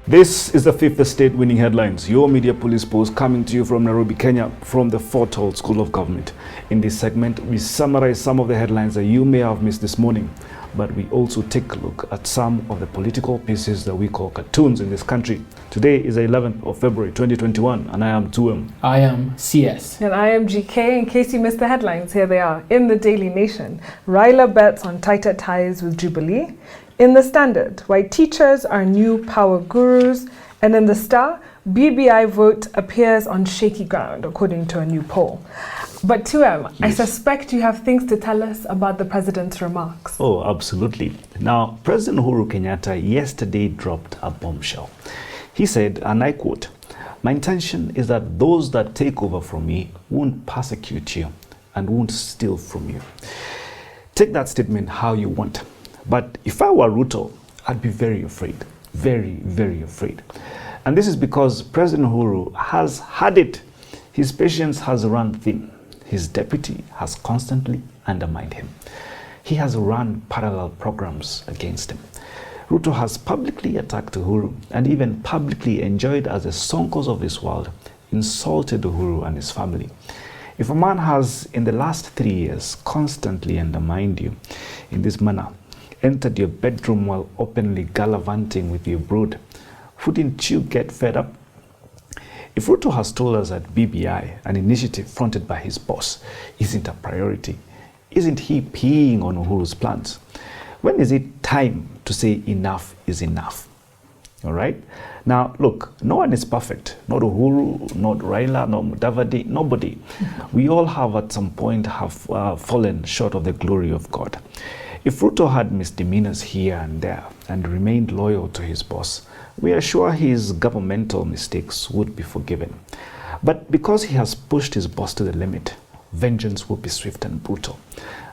This is the Fifth Estate Winning Headlines, your media police post coming to you from Nairobi, Kenya, from the Fort Hall School of Government. In this segment, we summarize some of the headlines that you may have missed this morning, but we also take a look at some of the political pieces that we call cartoons in this country. Today is the 11th of February 2021, and I am 2M. I am CS. And I am GK. In case you missed the headlines, here they are. In the Daily Nation, Raila bets on tighter ties with Jubilee. In the Standard, why teachers are new power gurus. And in the Star, BBI vote appears on shaky ground, according to a new poll. But 2M, yes. I suspect you have things to tell us about the president's remarks. Oh, absolutely. Now, President Uhuru Kenyatta yesterday dropped a bombshell. He said, and I quote, "My intention is that those that take over from me won't persecute you and won't steal from you." Take that statement how you want. But if I were Ruto, I'd be very afraid. Very, very afraid. And this is because President Uhuru has had it. His patience has run thin. His deputy has constantly undermined him. He has run parallel programs against him. Ruto has publicly attacked Uhuru and even publicly enjoyed as the sonkos of this world, insulted Uhuru and his family. If a man has, in the last 3 years, constantly undermined you in this manner, entered your bedroom while openly gallivanting with your brood, wouldn't you get fed up? If Ruto has told us that BBI, an initiative fronted by his boss, isn't a priority, isn't he peeing on Uhuru's plans? When is it time to say enough is enough? All right? Now, look, no one is perfect. Not Uhuru, not Raila, not Mudavadi, nobody. We all have at some point have fallen short of the glory of God. If Ruto had misdemeanors here and there and remained loyal to his boss, we are sure his governmental mistakes would be forgiven. But because he has pushed his boss to the limit, vengeance will be swift and brutal.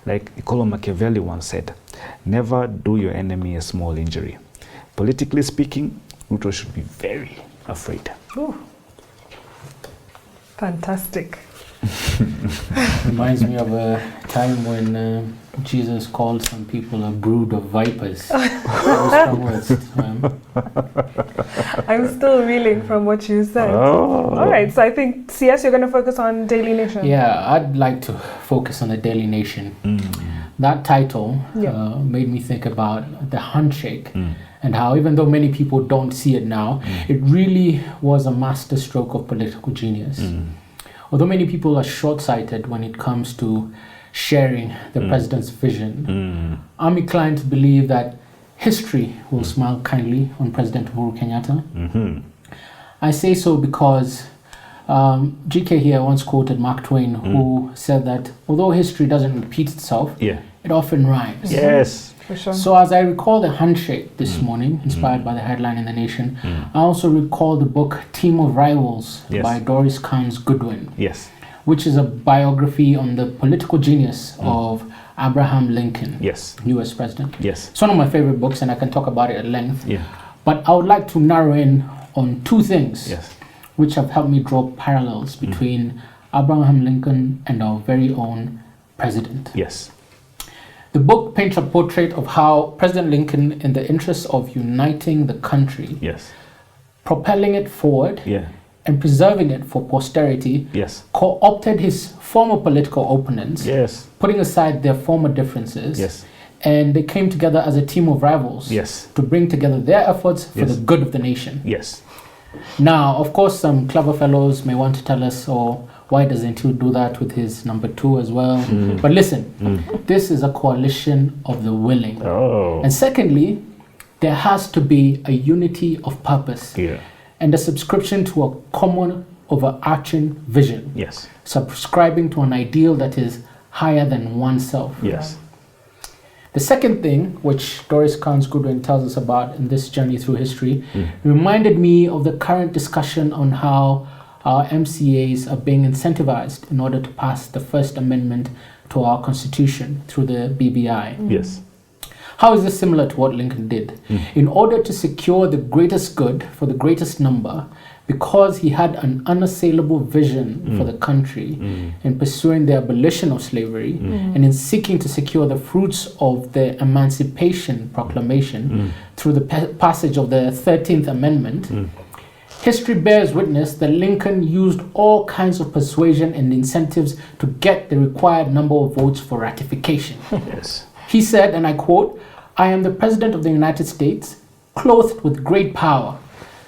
Like Niccolo Machiavelli once said, never do your enemy a small injury. Politically speaking, Ruto should be very afraid. Ooh. Fantastic. Reminds me of a time when Jesus called some people a brood of vipers. Strong words. I'm still reeling from what you said. Oh. All right, so I think, CS, you're going to focus on Daily Nation. Yeah, I'd like to focus on the Daily Nation. That title made me think about the handshake and how, even though many people don't see it now, it really was a masterstroke of political genius. Although many people are short-sighted when it comes to sharing the president's vision, I'm inclined to believe that history will smile kindly on President Uhuru Kenyatta. I say so because GK here once quoted Mark Twain, who said that although history doesn't repeat itself, it often rhymes. Yes. For sure. So as I recall the handshake this morning, inspired by the headline in The Nation, I also recall the book Team of Rivals by Doris Kearns Goodwin, which is a biography on the political genius of Abraham Lincoln, US president. It's one of my favorite books and I can talk about it at length. But I would like to narrow in on two things which have helped me draw parallels between Abraham Lincoln and our very own president. The book paints a portrait of how President Lincoln, in the interest of uniting the country, propelling it forward, and preserving it for posterity, co-opted his former political opponents, putting aside their former differences, and they came together as a team of rivals to bring together their efforts for the good of the nation. Now, of course, some clever fellows may want to tell us, why doesn't he do that with his number 2 as well? But listen, this is a coalition of the willing. And secondly, there has to be a unity of purpose and a subscription to a common overarching vision. Subscribing to an ideal that is higher than oneself. The second thing, which Doris Kearns Goodwin tells us about in this journey through history, reminded me of the current discussion on how our MCAs are being incentivized in order to pass the First Amendment to our Constitution through the BBI. How is this similar to what Lincoln did? In order to secure the greatest good for the greatest number, because he had an unassailable vision for the country in pursuing the abolition of slavery and in seeking to secure the fruits of the Emancipation Proclamation through the passage of the 13th Amendment, history bears witness that Lincoln used all kinds of persuasion and incentives to get the required number of votes for ratification. Yes. He said, and I quote, "I am the President of the United States, clothed with great power.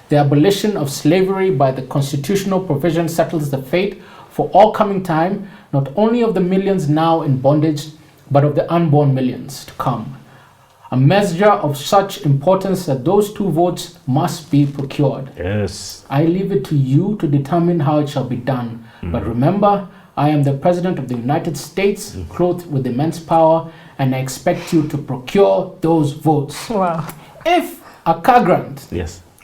The abolition of slavery by the constitutional provision settles the fate for all coming time, not only of the millions now in bondage, but of the unborn millions to come. A measure of such importance that those 2 votes must be procured. Yes. I leave it to you to determine how it shall be done. But remember, I am the President of the United States, clothed with immense power, and I expect you to procure those votes." Wow. If a car grant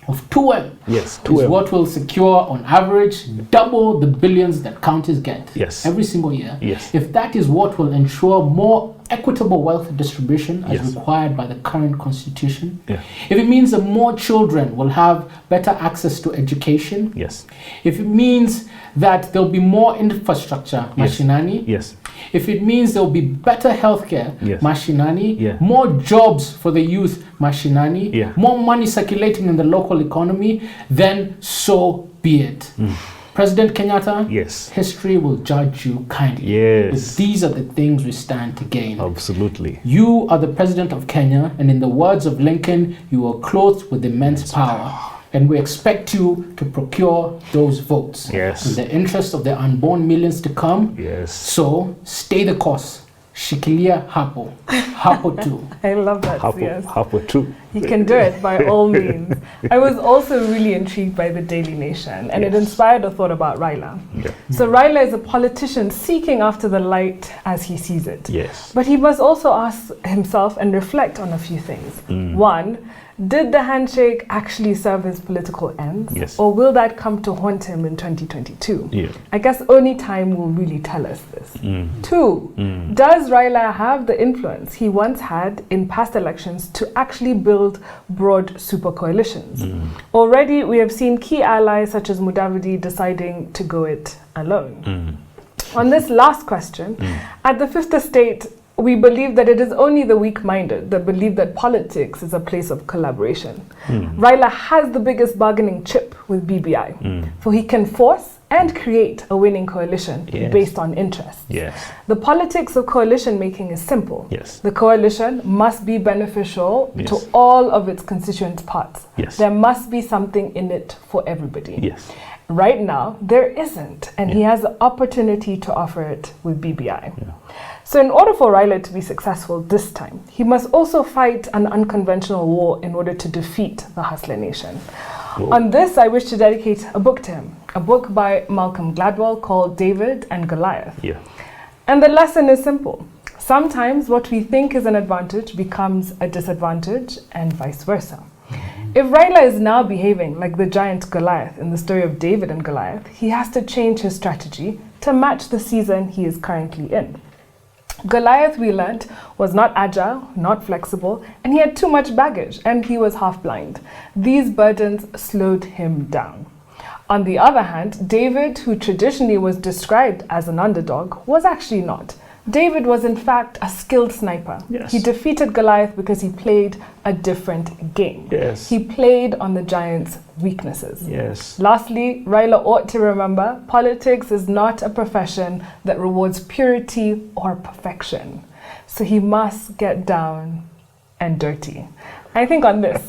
of 2M is what will secure on average double the billions that counties get every single year, if that is what will ensure more equitable wealth distribution as required by the current constitution, if it means that more children will have better access to education, if it means that there'll be more infrastructure, mashinani, if it means there'll be better healthcare, mashinani, more jobs for the youth, mashinani, more money circulating in the local economy, then so be it. President Kenyatta, history will judge you kindly. If these are the things we stand to gain. Absolutely. You are the President of Kenya, and in the words of Lincoln, you are clothed with immense power. And we expect you to procure those votes in the interest of the unborn millions to come. So stay the course. Shikilia hapo. Hapo too. I love that. Hapo too. You can do it by all means. I was also really intrigued by the Daily Nation, and it inspired a thought about Raila. So Raila is a politician seeking after the light as he sees it. But he must also ask himself and reflect on a few things. One, did the handshake actually serve his political ends? Or will that come to haunt him in 2022? I guess only time will really tell us this. 2, does Raila have the influence he once had in past elections to actually build broad super coalitions? Already we have seen key allies such as Mudavadi deciding to go it alone. On this last question, at the 5th estate, we believe that it is only the weak-minded that believe that politics is a place of collaboration. Raila has the biggest bargaining chip with BBI, for he can force and create a winning coalition based on interest. The politics of coalition making is simple. The coalition must be beneficial to all of its constituent parts. There must be something in it for everybody. Right now, there isn't, and he has the opportunity to offer it with BBI. So in order for Raila to be successful this time, he must also fight an unconventional war in order to defeat the Hustler Nation. On this, I wish to dedicate a book to him, a book by Malcolm Gladwell called David and Goliath. And the lesson is simple. Sometimes what we think is an advantage becomes a disadvantage, and vice versa. If Raila is now behaving like the giant Goliath in the story of David and Goliath, he has to change his strategy to match the season he is currently in. Goliath, we learnt, was not agile, not flexible, and he had too much baggage, and he was half blind. These burdens slowed him down. On the other hand, David, who traditionally was described as an underdog, was actually not. David was in fact a skilled sniper. He defeated Goliath because he played a different game. He played on the giant's weaknesses. Lastly, Raila ought to remember, politics is not a profession that rewards purity or perfection. So he must get down and dirty. I think on this,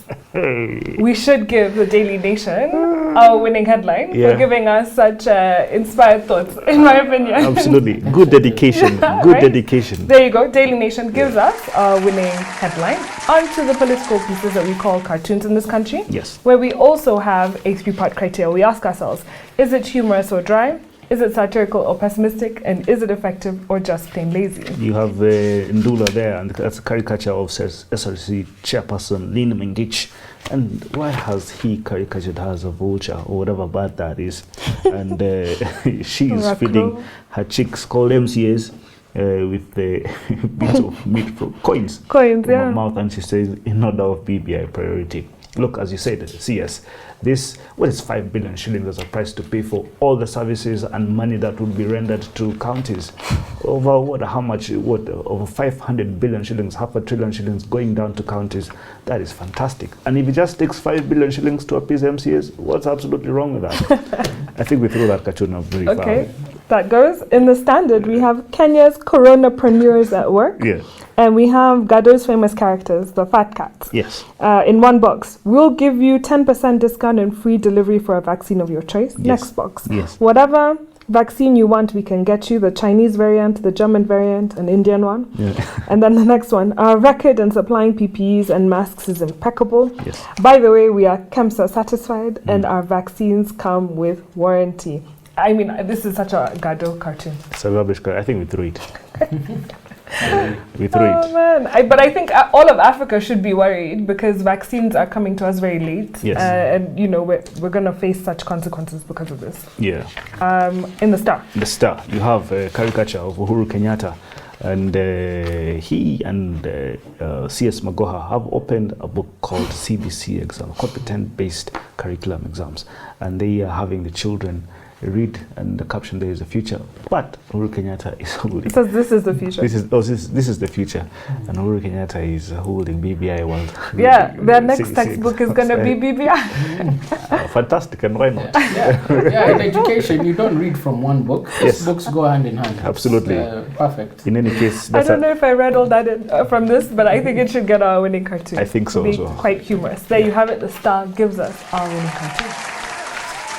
we should give the Daily Nation our winning headline for giving us such inspired thoughts, in my opinion. Absolutely. Good dedication. Good dedication. There you go. Daily Nation gives us our winning headline. On to the political pieces that we call cartoons in this country, where we also have a 3-part criteria. We ask ourselves, is it humorous or dry? Is it satirical or pessimistic? And is it effective or just plain lazy? You have Ndula there, and that's a caricature of SRC chairperson Lynn Mengich. And why has he caricatured her as a vulture or whatever bad that is? And she's feeding her chicks called MCAs with the bits of meat from coins in her mouth, and she says, in order of BBI priority. look, as you said, CS, this, what is 5 billion shillings as a price to pay for all the services and money that would be rendered to counties? Over how much, over 500 billion shillings, half a trillion shillings going down to counties. That is fantastic. And if it just takes 5 billion shillings to appease MCAs, what's absolutely wrong with that? I think we threw that cartoon up very far. Okay, that goes. In the Standard, we have Kenya's coronapreneurs at work. Yeah. And we have Gado's famous characters, the fat cats. Yes. In one box, we'll give you 10% discount and free delivery for a vaccine of your choice. Yes. Next box. Yes. Whatever vaccine you want, we can get you the Chinese variant, the German variant, an Indian one. Yeah. And then the next one, our record in supplying PPEs and masks is impeccable. Yes. By the way, we are KEMSA satisfied and our vaccines come with warranty. I mean, this is such a Gado cartoon. It's a rubbish cartoon. I think we threw it. We threw it. Man. But I think all of Africa should be worried because vaccines are coming to us very late. Yes. And, you know, we're going to face such consequences because of this. Yeah. In the Star. The Star, you have a caricature of Uhuru Kenyatta, and he and CS Magoha have opened a book called CBC exam, competent-based curriculum exams, and they are having the children read, and the caption there is the future. But Uhuru Kenyatta is holding. It says this is the future. This is the future, and Uhuru Kenyatta is holding BBI World. Yeah, their next textbook is going to be BBI. Fantastic, and why not? Yeah, in education, you don't read from one book. Yes. Books go hand in hand. Absolutely. Perfect. In any case, I don't know if I read all that from this, but I think it should get our winning cartoon. I think so Be as well. quite humorous. There you have it. The Star gives us our winning cartoon.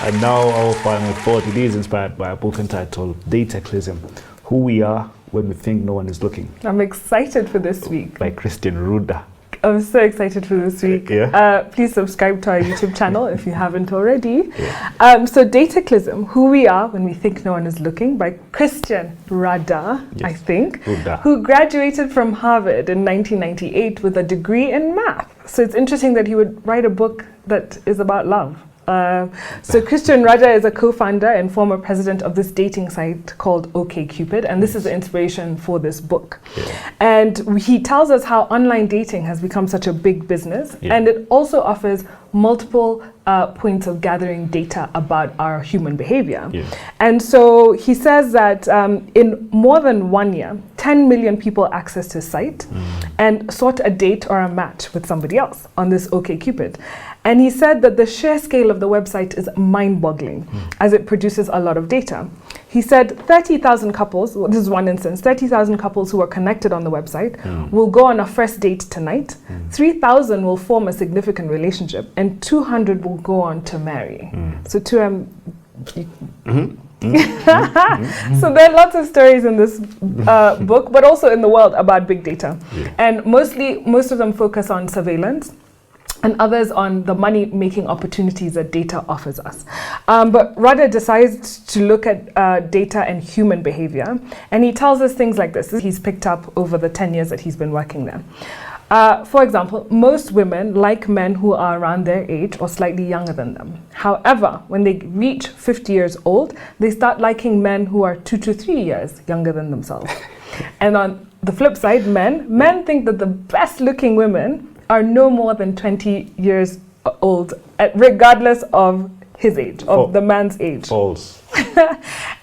And now our final thought, it is inspired by a book entitled Clasm, Who We Are When We Think No One Is Looking. I'm excited for this week. By Christian Radha. I'm so excited for this week. Yeah. Please subscribe to our YouTube channel if you haven't already. Yeah. So Clasm, Who We Are When We Think No One Is Looking by Christian Radha, Yes. I think, Radha. who graduated from Harvard in 1998 with a degree in math. So it's interesting that he would write a book that is about love. So Christian Radha is a co-founder and former president of this dating site called OkCupid, and this is the inspiration for this book. Yeah. And he tells us how online dating has become such a big business, and it also offers multiple points of gathering data about our human behavior. Yeah. And so he says that in more than 1 year, 10 million people accessed his site and sought a date or a match with somebody else on this OkCupid. And he said that the sheer scale of the website is mind-boggling as it produces a lot of data. He said 30,000 couples, well, this is one instance, 30,000 couples who are connected on the website will go on a first date tonight, 3,000 will form a significant relationship, and 200 will go on to marry. So So there are lots of stories in this book, but also in the world about big data. Yeah. And most of them focus on surveillance, and others on the money-making opportunities that data offers us. But Radha decides to look at data and human behavior, and he tells us things like this. He's picked up over the 10 years that he's been working there. For example, most women like men who are around their age or slightly younger than them. However, when they reach 50 years old, they start liking men who are 2 to 3 years younger than themselves. And on the flip side, men think that the best-looking women are no more than 20 years old, regardless of his age, of the man's age. False.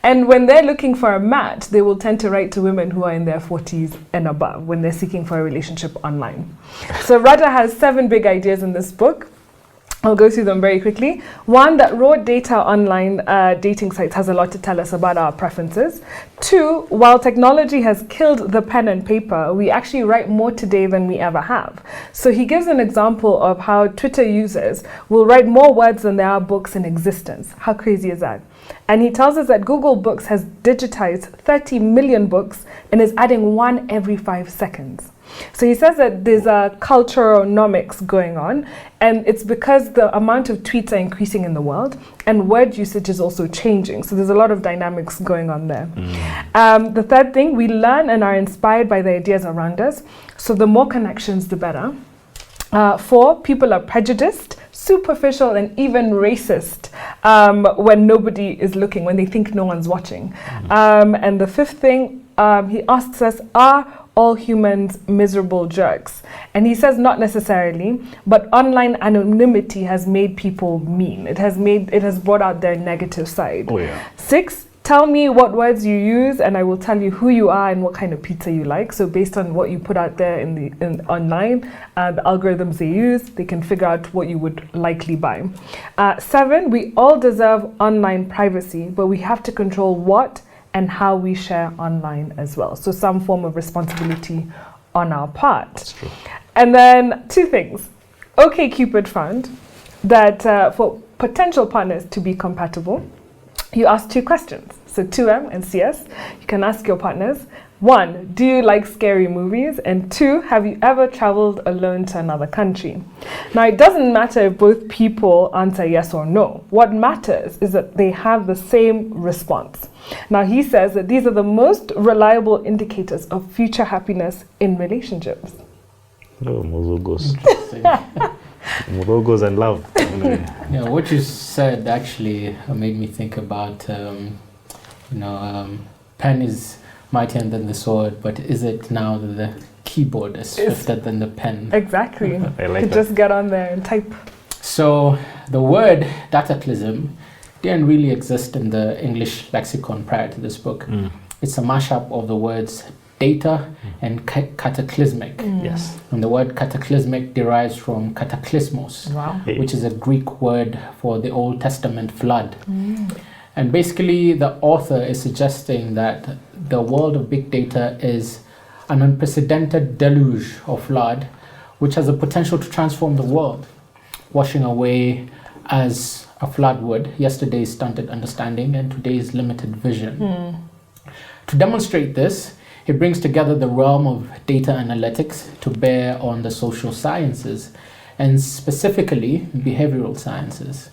And when they're looking for a match, they will tend to write to women who are in their 40s and above when they're seeking for a relationship online. So Radha has 7 big ideas in this book. I'll go through them very quickly. One, that raw data online dating sites has a lot to tell us about our preferences. 2, while technology has killed the pen and paper, we actually write more today than we ever have. So he gives an example of how Twitter users will write more words than there are books in existence. How crazy is that? And he tells us that Google Books has digitized 30 million books and is adding 1 every 5 seconds. So he says that there's a culturonomics going on, and it's because the amount of tweets are increasing in the world and word usage is also changing. So there's a lot of dynamics going on there. The third thing, we learn and are inspired by the ideas around us. So the more connections, the better. 4, people are prejudiced, superficial, and even racist when nobody is looking, when they think no one's watching. And the 5th thing, he asks us, are all humans miserable jerks? And he says not necessarily, but online anonymity has made people mean. It has brought out their negative side. Oh yeah. 6, tell me what words you use and I will tell you who you are and what kind of pizza you like. So based on what you put out there in online, the algorithms they use, they can figure out what you would likely buy. 7, we all deserve online privacy, but we have to control what and how we share online as well. So some form of responsibility on our part. That's true. And then 2 things. OkCupid found that for potential partners to be compatible, you ask 2 questions. So 2M and CS, you can ask your partners. 1, do you like scary movies? And 2, have you ever traveled alone to another country? Now, it doesn't matter if both people answer yes or no. What matters is that they have the same response. Now, he says that these are the most reliable indicators of future happiness in relationships. Oh, Mozogos. Mozogos and love. Yeah, what you said actually made me think about, pen is mightier than the sword, but is it now that the keyboard is swifter than the pen? Exactly. I like you that. Just get on there and type. So the word cataclysm didn't really exist in the English lexicon prior to this book. It's a mashup of the words data and cataclysmic. Yes. And the word cataclysmic derives from cataclysmos, Wow. which is a Greek word for the Old Testament flood. And basically, the author is suggesting that the world of big data is an unprecedented deluge or flood, which has the potential to transform the world, washing away as a flood would yesterday's stunted understanding and today's limited vision. To demonstrate this, he brings together the realm of data analytics to bear on the social sciences, and specifically behavioral sciences.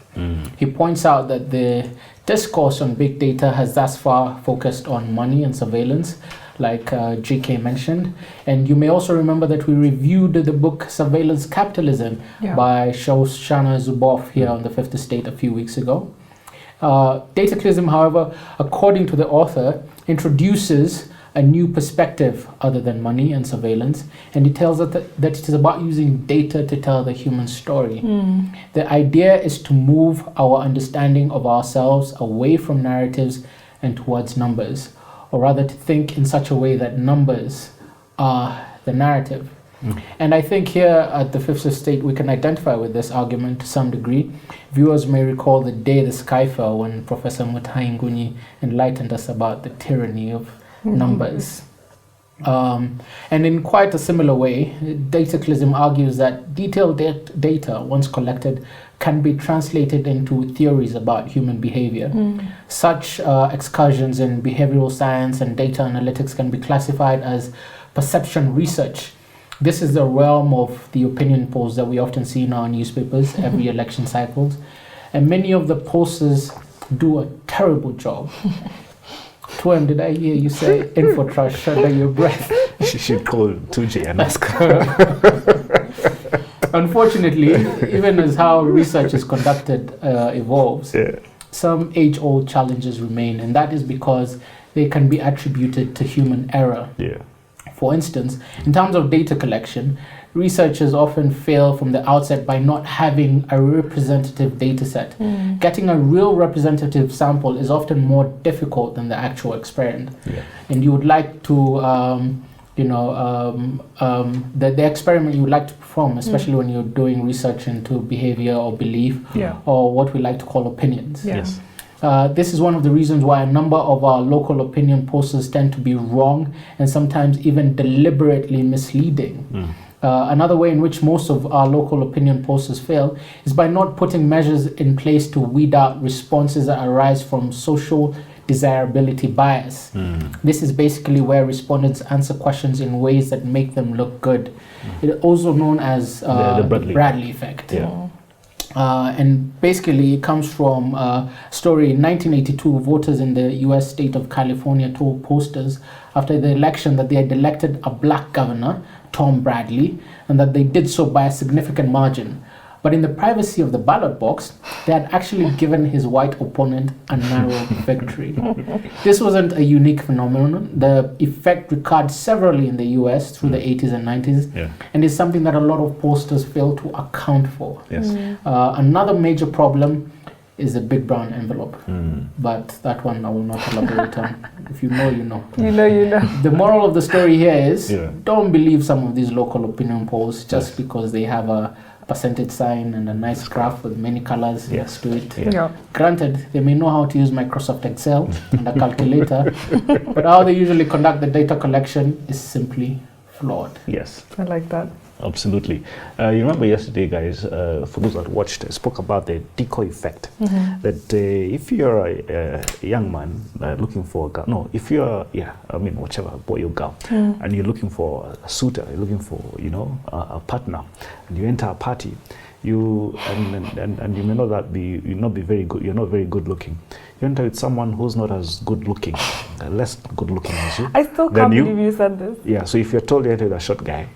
He points out that the discourse on big data has thus far focused on money and surveillance, like GK mentioned. And you may also remember that we reviewed the book Surveillance Capitalism by Shoshana Zuboff here on the Fifth Estate a few weeks ago. Dataclysm, however, according to the author, introduces a new perspective other than money and surveillance, and it tells us that it is about using data to tell the human story. The idea is to move our understanding of ourselves away from narratives and towards numbers, or rather to think in such a way that numbers are the narrative. And I think here at the Fifth Estate we can identify with this argument to some degree. Viewers may recall the day the sky fell when Professor Mutai Nguni enlightened us about the tyranny of numbers. And in quite a similar way, Dataclysm argues that detailed data, once collected, can be translated into theories about human behavior. Such excursions in behavioral science and data analytics can be classified as perception research. This is the realm of the opinion polls that we often see in our newspapers every election cycles. And many of the pollsters do a terrible job. Twin, did I hear you say infotrush under your breath? She should call 2J and ask. Unfortunately, even as how research is conducted evolves, some age-old challenges remain, and that is because they can be attributed to human error. For instance, in terms of data collection, researchers often fail from the outset by not having a representative data set. Getting a real representative sample is often more difficult than the actual experiment. And you would like to, the experiment you would like to perform, especially when you're doing research into behavior or belief, or what we like to call opinions. This is one of the reasons why a number of our local opinion posters tend to be wrong and sometimes even deliberately misleading. Another way in which most of our local opinion posters fail is by not putting measures in place to weed out responses that arise from social desirability bias. This is basically where respondents answer questions in ways that make them look good. It is also known as the Bradley effect. And basically it comes from a story in 1982. Voters in the US state of California told posters after the election that they had elected a black governor, Tom Bradley, and that they did so by a significant margin. But in the privacy of the ballot box, they had actually given his white opponent a narrow victory. This wasn't a unique phenomenon. The effect recurred severally in the US through the 80s and 90s, and is something that a lot of pollsters fail to account for. Another major problem is the big brown envelope. But that one I will not elaborate on. If you know, you know. You know. The moral of the story here is don't believe some of these local opinion polls just because they have a percentage sign and a nice graph with many colors next to it. Granted, they may know how to use Microsoft Excel and a calculator, but how they usually conduct the data collection is simply flawed. Yes. I like that. Absolutely. You remember yesterday, guys, for those that watched, I spoke about the decoy effect. That if you're a young man looking for a girl, no, if you're, whichever, boy or girl, and you're looking for a suitor, you're looking for, a partner, and you enter a party, you and you may not be very good. You're not very good looking. You enter with someone who's not as good looking, less good looking as you. I still can't believe you said this. Yeah. So if you're told you enter with a short guy,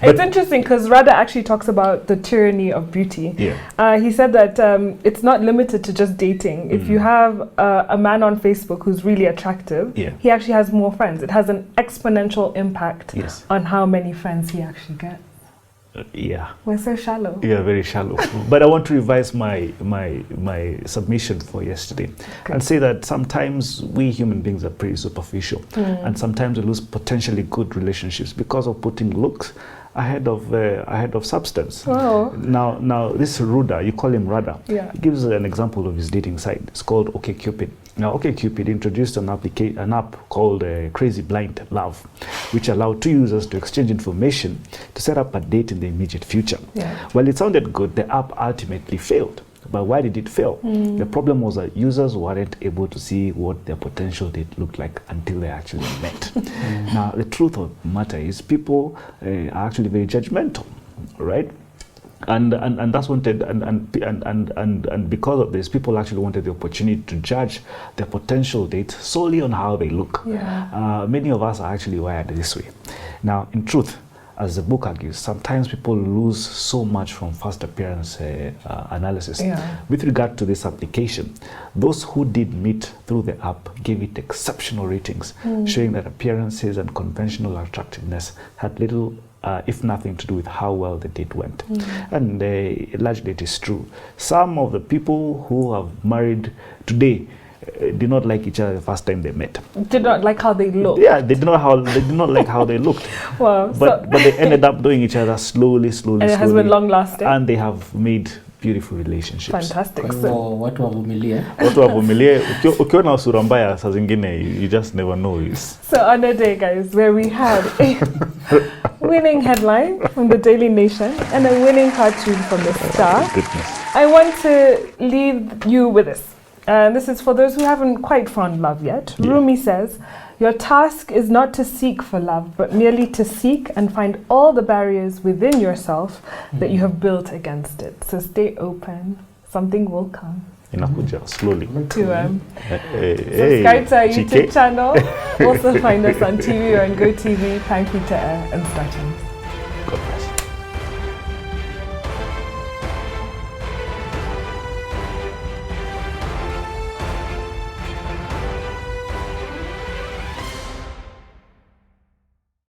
it's interesting because Radha actually talks about the tyranny of beauty. He said that it's not limited to just dating. If you have a man on Facebook who's really attractive, he actually has more friends. It has an exponential impact on how many friends he actually gets. We're so shallow. Yeah, very shallow. But I want to revise my submission for yesterday and say that sometimes we human beings are pretty superficial, and sometimes we lose potentially good relationships because of putting looks ahead of substance. Now this Radha, you call him Radha. He gives an example of his dating site. It's called OkCupid. Now, OkCupid introduced an app called Crazy Blind Love, which allowed two users to exchange information to set up a date in the immediate future. Well, it sounded good. The app ultimately failed. But why did it fail? The problem was that users weren't able to see what their potential date looked like until they actually met. Now, the truth of the matter is people are actually very judgmental, right? And that's wanted, and because of this, people actually wanted the opportunity to judge their potential date solely on how they look. Many of us are actually wired this way. Now, in truth, as the book argues, sometimes people lose so much from first appearance analysis. With regard to this application, those who did meet through the app gave it exceptional ratings, showing that appearances and conventional attractiveness had little if nothing to do with how well the date went. And largely it is true. Some of the people who have married today did not like each other the first time they met. Did not like how they looked. Yeah, they did not like how they looked. Wow. But they ended up doing each other slowly. And it has been long lasting. And they have made beautiful relationships. Fantastic. Watu wavumilie. Ukiona usura mbaya saa zingine, you just never know. So on a day, guys, where we had a winning headline from the Daily Nation and a winning cartoon from the Star, I want to leave you with this. And this is for those who haven't quite found love yet. Rumi says, your task is not to seek for love, but merely to seek and find all the barriers within yourself that you have built against it. So stay open. Something will come. Inakuja slowly. To subscribe to our YouTube channel. Also find us on TV or on GoTV, Pine Peter and Star Channel. God bless.